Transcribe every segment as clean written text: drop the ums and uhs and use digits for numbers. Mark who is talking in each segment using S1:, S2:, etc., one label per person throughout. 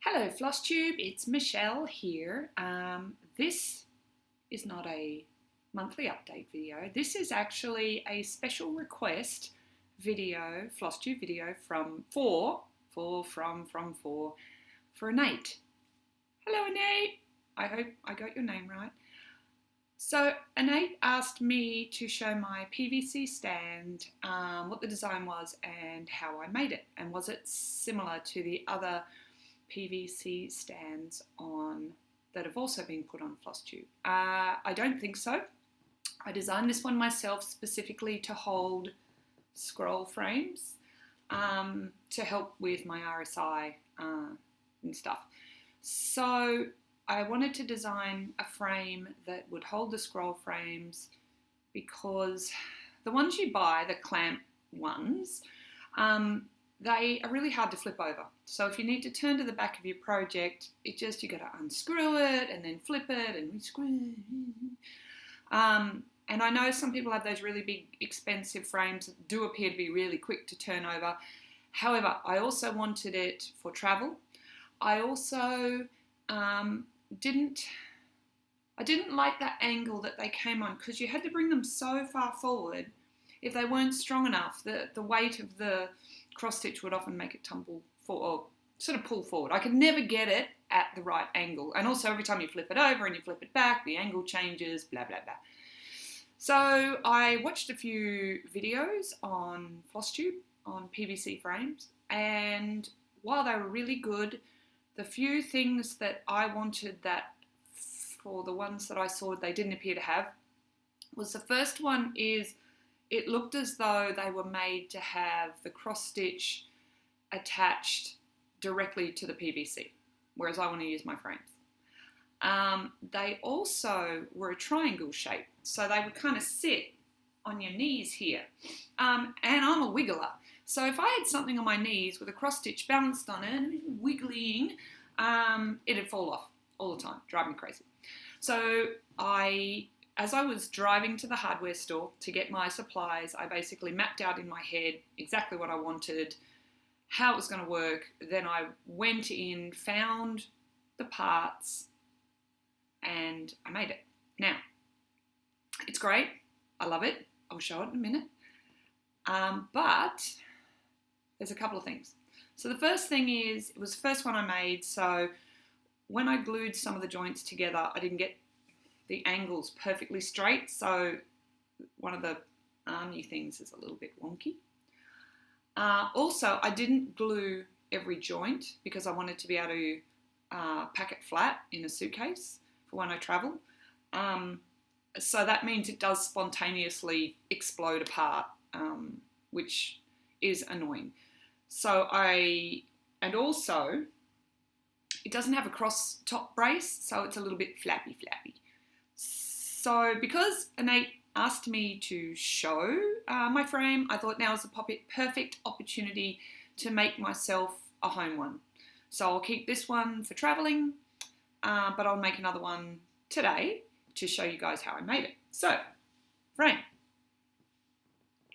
S1: Hello Flosstube, it's Michelle here. This is not a monthly update video. This is actually a special request video, Flosstube video from for Nate. Hello Nate, I hope I got your name right. So Nate asked me to show my PVC stand, what the design was and how I made it, and was it similar to the other PVC stands that have also been put on Flosstube. I don't think so. I designed this one myself specifically to hold scroll frames to help with my RSI and stuff. So I wanted to design a frame that would hold the scroll frames because the ones you buy, the clamp ones, they are really hard to flip over. So if you need to turn to the back of your project, you got to unscrew it and then flip it and re-screw it. And I know some people have those really big, expensive frames that do appear to be really quick to turn over. However, I also wanted it for travel. I also didn't like that angle that they came on because you had to bring them so far forward. If they weren't strong enough, the weight of the cross stitch would often make it tumble or sort of pull forward. I could never get it at the right angle. And also every time you flip it over and you flip it back, the angle changes, blah, blah, blah. So I watched a few videos on Flosstube, on PVC frames, and while they were really good, the few things that I wanted that for the ones that I saw they didn't appear to have was the first one is it looked as though they were made to have the cross stitch attached directly to the PVC, whereas I want to use my frames. They also were a triangle shape, so they would kind of sit on your knees here. And I'm a wiggler, so if I had something on my knees with a cross stitch balanced on it and wiggling, it'd fall off all the time, drive me crazy. So as I was driving to the hardware store to get my supplies, I basically mapped out in my head exactly what I wanted, how it was going to work. Then I went in, found the parts, and I made it. Now, it's great. I love it. I'll show it in a minute. But there's a couple of things. So the first thing is, it was the first one I made, so when I glued some of the joints together, I didn't get the angles perfectly straight, so one of the army things is a little bit wonky. Also, I didn't glue every joint because I wanted to be able to pack it flat in a suitcase for when I travel. So that means it does spontaneously explode apart, which is annoying. And also, it doesn't have a cross top brace, so it's a little bit flappy. So because Nate asked me to show my frame, I thought now is the perfect opportunity to make myself a home one. So I'll keep this one for traveling, but I'll make another one today to show you guys how I made it. So, frame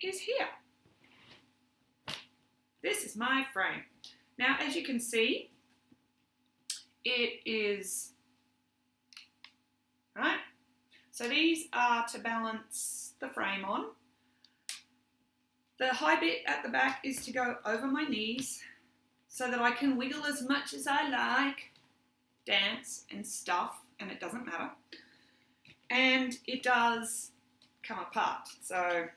S1: is here. This is my frame. Now, as you can see, it is, right? So these are to balance the frame on. The high bit at the back is to go over my knees so that I can wiggle as much as I like, dance and stuff, and it doesn't matter. And it does come apart, so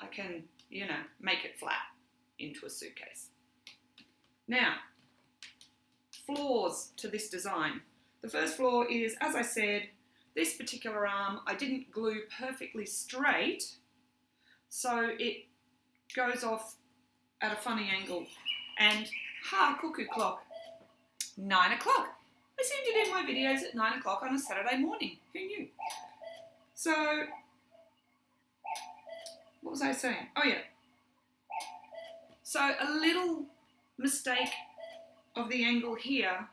S1: I can, make it flat into a suitcase. Now, flaws to this design. The first flaw is, as I said, this particular arm I didn't glue perfectly straight, so it goes off at a funny angle. And cuckoo clock, 9 o'clock. I seem to do my videos at 9 o'clock on a Saturday morning. Who knew? So, what was I saying? Oh yeah. So a little mistake of the angle here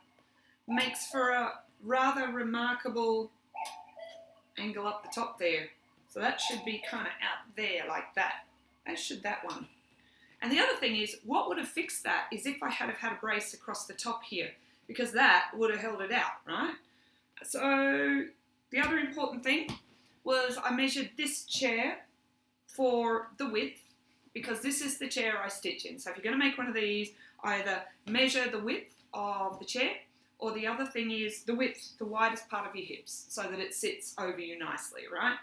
S1: makes for a rather remarkable angle up the top there. So that should be kind of out there like that. As should that one. And the other thing is, what would have fixed that is if I had have had a brace across the top here, because that would have held it out, right? So the other important thing was I measured this chair for the width, because this is the chair I stitch in. So if you're going to make one of these, either measure the width of the chair, or the other thing is the width, the widest part of your hips, so that it sits over you nicely, right?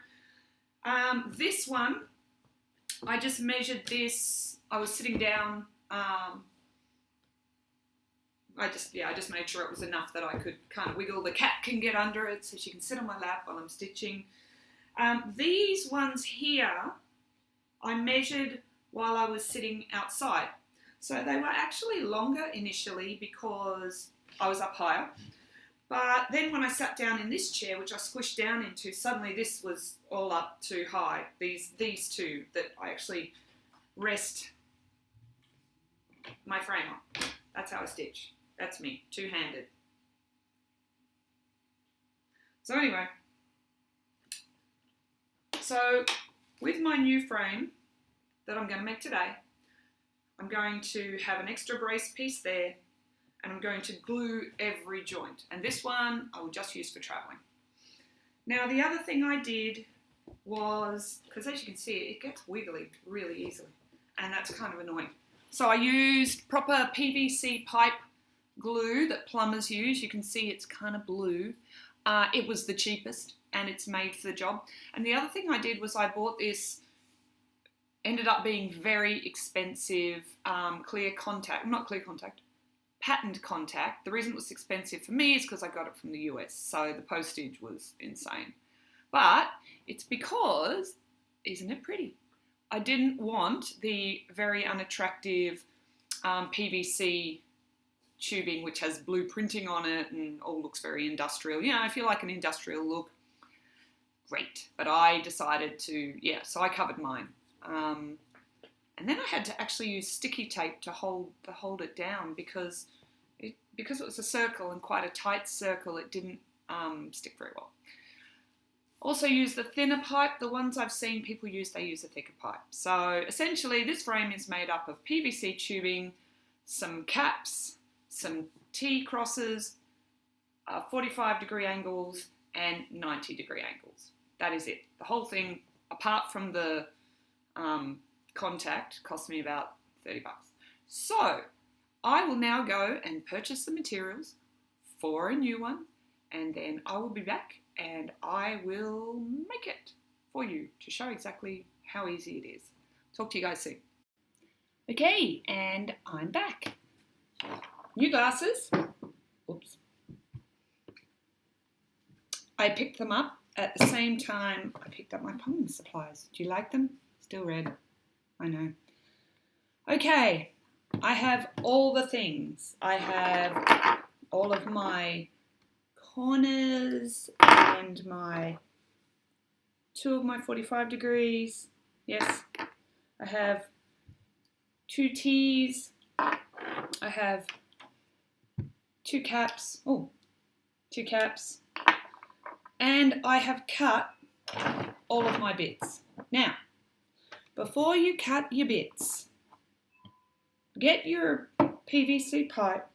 S1: This one, I just measured this. I was sitting down. I just made sure it was enough that I could kind of wiggle. The cat can get under it, so she can sit on my lap while I'm stitching. These ones here, I measured while I was sitting outside. So they were actually longer initially because I was up higher. But then when I sat down in this chair, which I squished down into, suddenly this was all up too high. These two that I actually rest my frame on. That's how I stitch. That's me, two-handed. So anyway, so with my new frame that I'm going to make today, I'm going to have an extra brace piece there, and I'm going to glue every joint. And this one I will just use for traveling. Now the other thing I did was, because as you can see, it gets wiggly really easily, and that's kind of annoying. So I used proper PVC pipe glue that plumbers use. You can see it's kind of blue. It was the cheapest, and it's made for the job. And the other thing I did was I bought this, ended up being very expensive, patent contact. The reason it was expensive for me is because I got it from the US, so the postage was insane. But it's because, isn't it pretty? I didn't want the very unattractive PVC tubing, which has blue printing on it and all looks very industrial. You know, if you like an industrial look, great. But I decided to, so I covered mine. And then I had to actually use sticky tape to hold it down because it was a circle and quite a tight circle, it didn't stick very well. Also use the thinner pipe. The ones I've seen people use, they use a thicker pipe. So essentially this frame is made up of PVC tubing, some caps, some T-crosses, 45-degree angles and 90-degree angles. That is it. The whole thing, apart from the contact, cost me about $30. So I will now go and purchase the materials for a new one, and then I will be back and I will make it for you to show exactly how easy it is. Talk to you guys soon. Okay, and I'm back. New glasses. Oops. I picked them up at the same time I picked up my plumbing supplies. Do you like them? Still red. I know. Okay, I have all the things. I have all of my corners and two of my 45 degrees. Yes, I have 2 T's. I have 2 caps. Oh, 2 caps. And I have cut all of my bits. Now, before you cut your bits, get your PVC pipe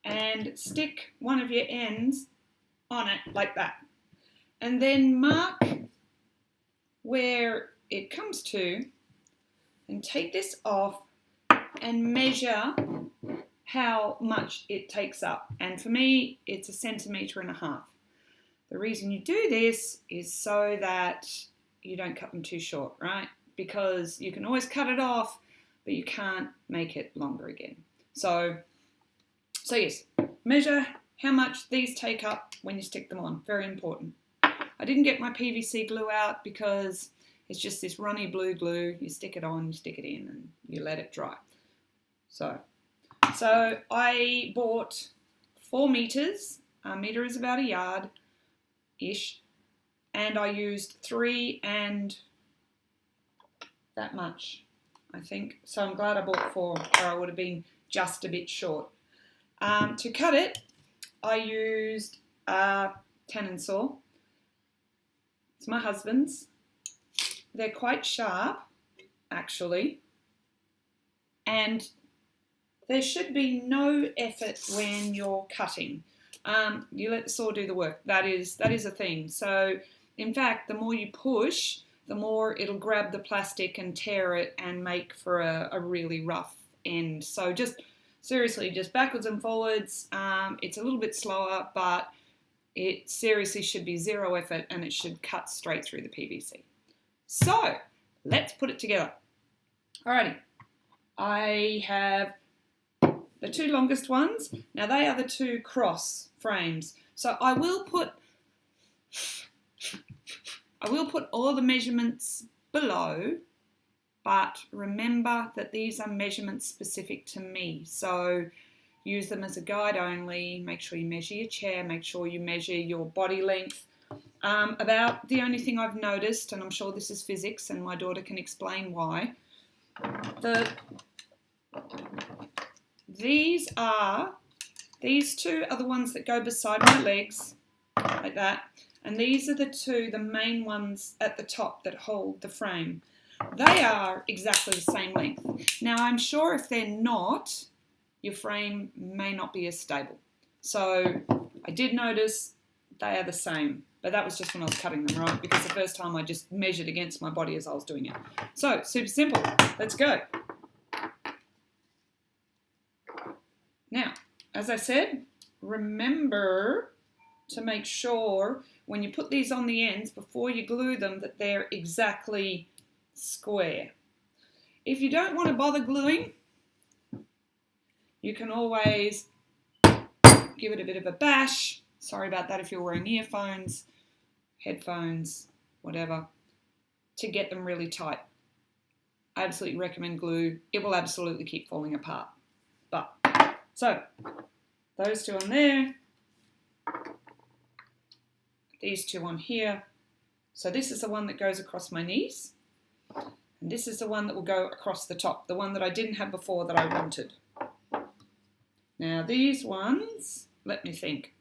S1: and stick one of your ends on it like that. And then mark where it comes to and take this off and measure how much it takes up. And for me, it's 1.5 centimeters. The reason you do this is so that you don't cut them too short, right? Because you can always cut it off, but you can't make it longer again. So yes, measure how much these take up when you stick them on. Very important. I didn't get my PVC glue out because it's just this runny blue glue. You stick it on, you stick it in, and you let it dry. So I bought 4 meters. A metre is about a yard-ish. And I used 3 and that much, I think. So I'm glad I bought 4, or I would have been just a bit short. To cut it, I used a tenon saw. It's my husband's. They're quite sharp, actually. And there should be no effort when you're cutting. You let the saw do the work. That is a thing. So in fact, the more you push, the more it'll grab the plastic and tear it and make for a really rough end. So just seriously, just backwards and forwards. It's a little bit slower, but it seriously should be zero effort and it should cut straight through the PVC. So let's put it together. Alrighty, I have the two longest ones. Now they are the two cross frames. So I will put all the measurements below, but remember that these are measurements specific to me. So use them as a guide only. Make sure you measure your chair, make sure you measure your body length. About the only thing I've noticed, and I'm sure this is physics and my daughter can explain why, these two are the ones that go beside my legs, like that. And these are the main ones at the top that hold the frame. They are exactly the same length. Now, I'm sure if they're not, your frame may not be as stable. So I did notice they are the same, but that was just when I was cutting them, right? Because the first time I just measured against my body as I was doing it. So, super simple. Let's go. Now, as I said, remember to make sure when you put these on the ends, before you glue them, that they're exactly square. If you don't want to bother gluing, you can always give it a bit of a bash. Sorry about that if you're wearing earphones, headphones, whatever, to get them really tight. I absolutely recommend glue. It will absolutely keep falling apart. But, so, those two on there, these two on here. So this is the one that goes across my knees. And this is the one that will go across the top, the one that I didn't have before that I wanted. Now these ones, let me think.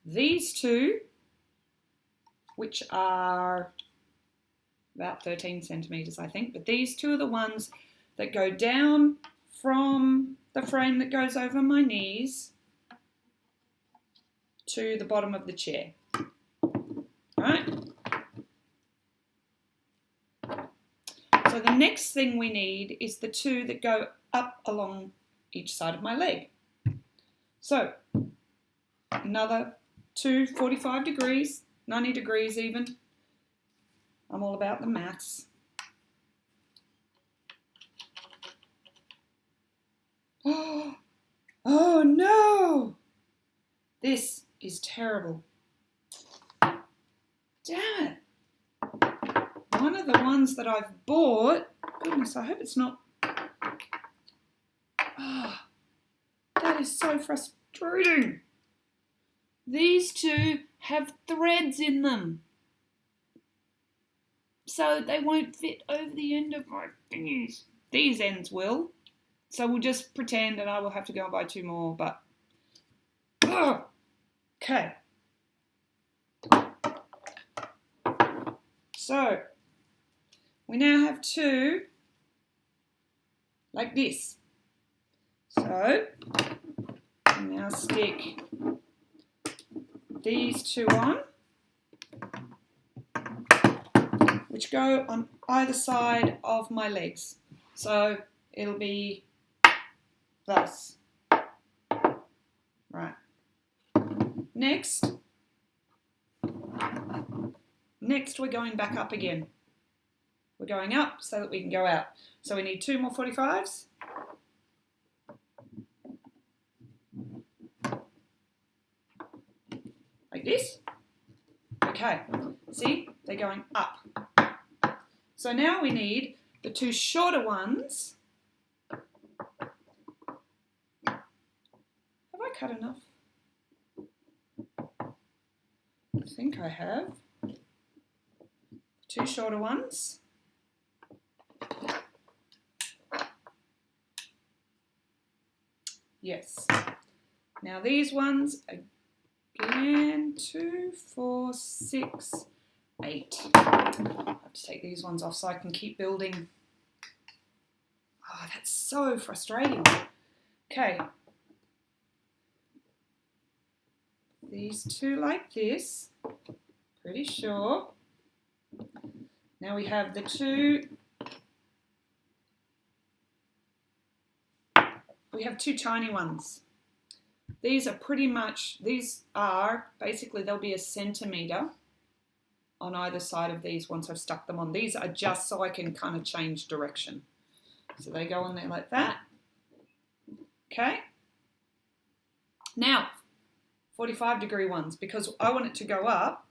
S1: These two, which are about 13 centimetres, I think, but these two are the ones that go down from the frame that goes over my knees to the bottom of the chair. Right? So the next thing we need is the two that go up along each side of my leg. So another two 45 degrees, 90 degrees even. I'm all about the maths. Oh no! This is terrible. Damn it. One of the ones that I've bought, goodness, I hope it's not. Oh, that is so frustrating. These two have threads in them, so they won't fit over the end of my thingies. These ends will. So we'll just pretend, and I will have to go and buy two more, but... Okay. So, we now have two like this. So, I now stick these two on, which go on either side of my legs. So, it'll be thus. Right. Next we're going back up again. We're going up so that we can go out. So we need two more 45s. Like this. Okay, see, they're going up. So now we need the two shorter ones. Have I cut enough? I think I have. Two shorter ones. Yes. Now these ones, again, 2, 4, 6, 8. I have to take these ones off so I can keep building. Oh, that's so frustrating. Okay. These two like this, pretty sure. Now we have the two. We have two tiny ones. These are basically, there'll be a centimetre on either side of these once I've stuck them on. These are just so I can kind of change direction. So they go on there like that. Okay. Now, 45-degree ones, because I want it to go up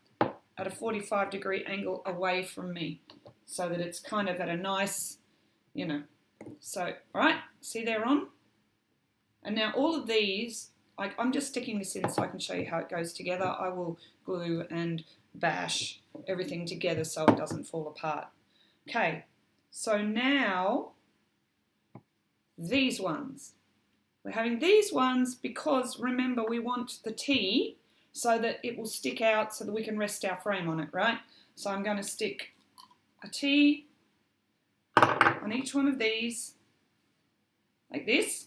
S1: at a 45-degree angle away from me so that it's kind of at a nice, So, all right, see they're on? And now all of these, I'm just sticking this in so I can show you how it goes together. I will glue and bash everything together so it doesn't fall apart. Okay, so now these ones. We're having these ones because, remember, we want the T so that it will stick out so that we can rest our frame on it, right? So I'm going to stick a T on each one of these, like this.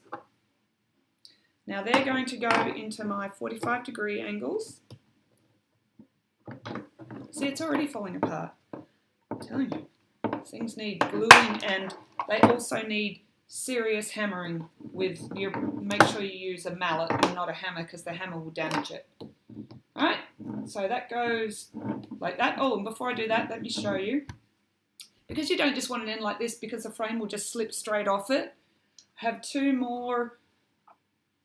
S1: Now they're going to go into my 45-degree angles. See, it's already falling apart. I'm telling you, things need gluing, and they also need serious hammering with make sure you use a mallet and not a hammer, because the hammer will damage it. Alright, so that goes like that. Oh, and before I do that, let me show you. Because you don't just want it in like this, because the frame will just slip straight off it. I have two more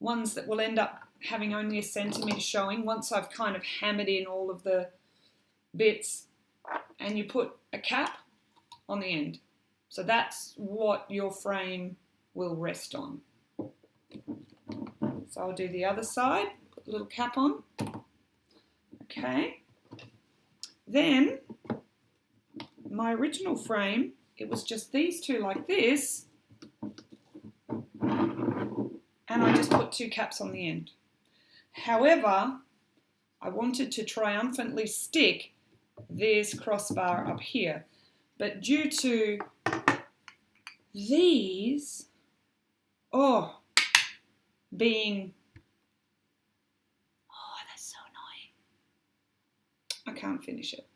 S1: ones that will end up having only a centimetre showing once I've kind of hammered in all of the bits, and you put a cap on the end. So that's what your frame will rest on. So I'll do the other side, put a little cap on. Okay. Then my original frame, it was just these two like this, and I just put two caps on the end. However, I wanted to triumphantly stick this crossbar up here, but due to these being, that's so annoying, I can't finish it.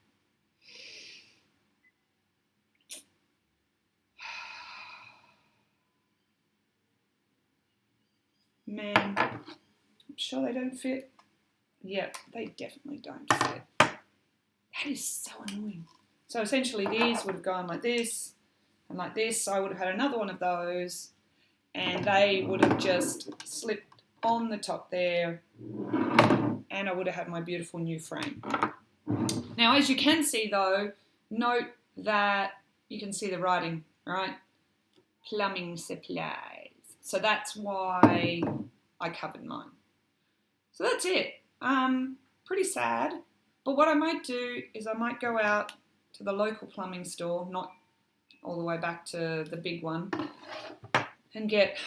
S1: Man, I'm sure they don't fit. Yeah, they definitely don't fit. That is so annoying. So essentially these would have gone like this and like this. So I would have had another one of those, and they would have just slipped on the top there, and I would have had my beautiful new frame. Now, as you can see though, note that you can see the writing, right? Plumbing supplies. So that's why I covered mine. So that's it. Pretty sad. But what I might do is I might go out to the local plumbing store, not all the way back to the big one, and get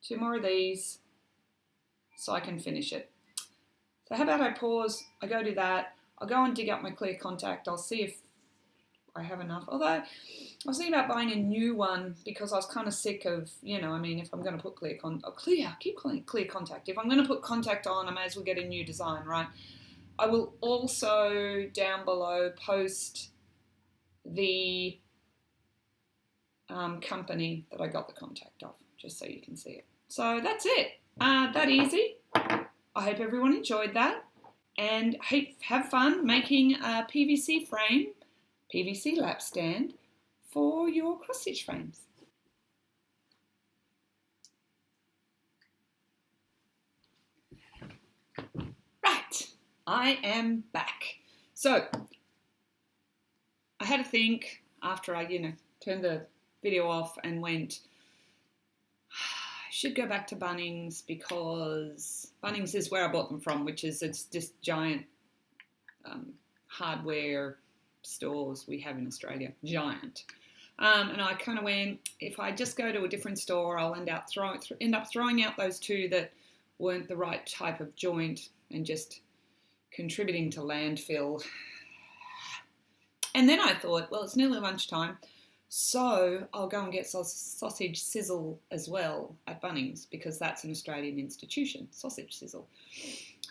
S1: 2 more of these so I can finish it. So how about I pause, I go do that, I'll go and dig up my clear contact, I'll see if I have enough. Although I was thinking about buying a new one because I was kind of sick of, if I'm going to put clear contact. If I'm going to put contact on, I may as well get a new design, right? I will also down below post the company that I got the contact of, just so you can see it. So that's it. That easy. I hope everyone enjoyed that, and have fun making a PVC frame, PVC lap stand for your cross stitch frames. Right, I am back. So I had to think after I, turned the video off and went, I should go back to Bunnings, because Bunnings is where I bought them from, it's just giant hardware stores we have in Australia, giant. And I kind of went, if I just go to a different store, I'll end up throwing out those two that weren't the right type of joint, and just contributing to landfill. And then I thought, well, it's nearly lunchtime, so I'll go and get sausage sizzle as well at Bunnings, because that's an Australian institution, sausage sizzle.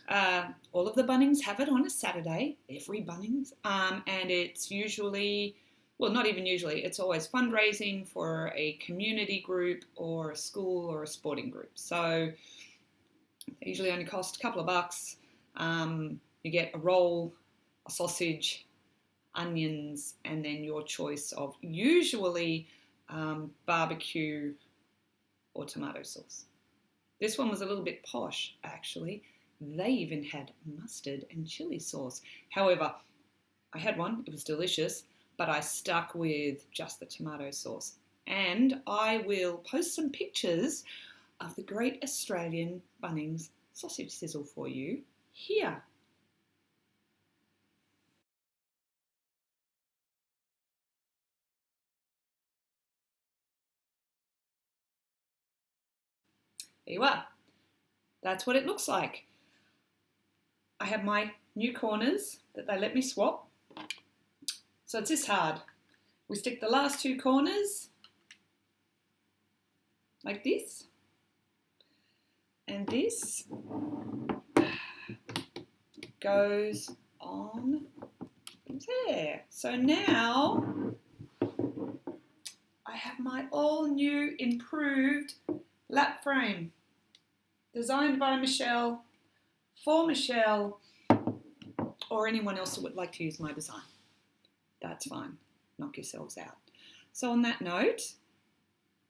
S1: All of the Bunnings have it on a Saturday, every Bunnings, and it's usually, well, not even usually, it's always fundraising for a community group or a school or a sporting group. So they usually only cost a couple of bucks. You get a roll, a sausage, onions, and then your choice of usually barbecue or tomato sauce. This one was a little bit posh, actually. They even had mustard and chili sauce. However, I had one, it was delicious, but I stuck with just the tomato sauce. And I will post some pictures of the Great Australian Bunnings sausage sizzle for you here. There you are. That's what it looks like. I have my new corners that they let me swap. So it's this hard. We stick the last two corners like this, and this goes on there. So now I have my all new improved lap frame, designed by Michelle, for Michelle, or anyone else who would like to use my design. That's fine. Knock yourselves out. So on that note,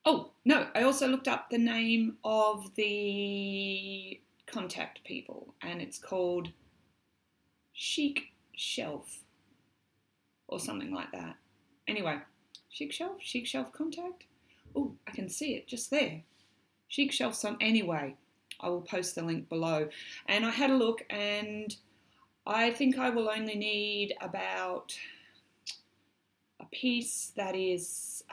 S1: oh, no, I also looked up the name of the contact people, and it's called Chic Shelf or something like that. Anyway, Chic Shelf Contact. Oh, I can see it just there. Chic Shelf anyway. I will post the link below. And I had a look, and I think I will only need about a piece that is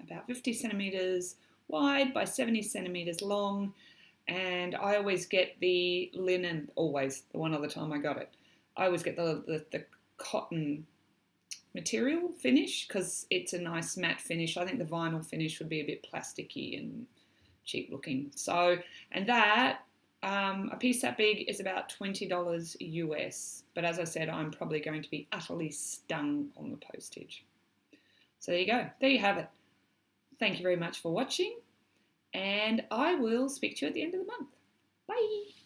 S1: about 50 centimetres wide by 70 centimetres long. And I always get the linen, always, the one other time I got it, I always get the cotton material finish, because it's a nice matte finish. I think the vinyl finish would be a bit plasticky and cheap looking. So, and that, a piece that big is about $20 US. But as I said, I'm probably going to be utterly stung on the postage. So there you go. There you have it. Thank you very much for watching, and I will speak to you at the end of the month. Bye.